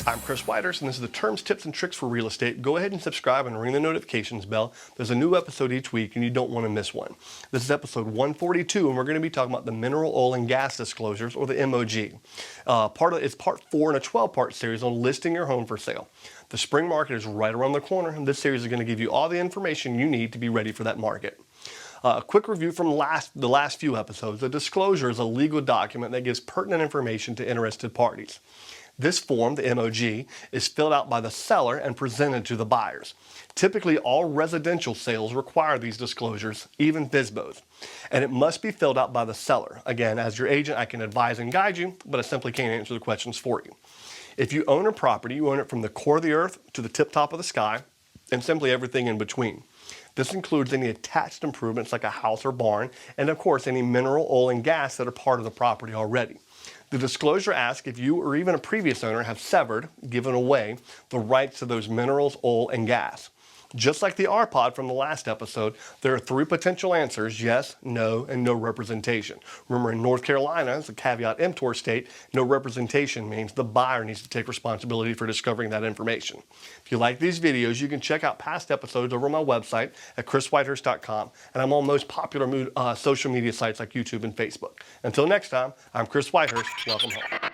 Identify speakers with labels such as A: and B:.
A: I'm Chris Whitehurst, and this is the Terms, Tips, and Tricks for Real Estate. Go ahead and subscribe and ring the notifications bell. There's a new episode each week, and you don't want to miss one. This is episode 142, and we're going to be talking about the mineral oil and gas disclosures, or the MOG. It's part 4 in a 12-part series on listing your home for sale. The spring market is right around the corner, and this series is going to give you all the information you need to be ready for that market. A quick review from the last few episodes. A disclosure is a legal document that gives pertinent information to interested parties. This form, the MOG, is filled out by the seller and presented to the buyers. Typically, all residential sales require these disclosures, even FSBOs, and it must be filled out by the seller. Again, as your agent, I can advise and guide you, but I simply can't answer the questions for you. If you own a property, you own it from the core of the earth to the tip top of the sky, and simply everything in between. This includes any attached improvements like a house or barn, and of course, any mineral, oil, and gas that are part of the property already. The disclosure asks if you or even a previous owner have severed, given away, the rights to those minerals, oil, and gas. Just like the R-Pod from the last episode, there are 3 potential answers: yes, no, and no representation. Remember, in North Carolina, as a caveat emptor state, no representation means the buyer needs to take responsibility for discovering that information. If you like these videos, you can check out past episodes over on my website at chriswhitehurst.com, and I'm on most popular social media sites like YouTube and Facebook. Until next time, I'm Chris Whitehurst. Welcome home.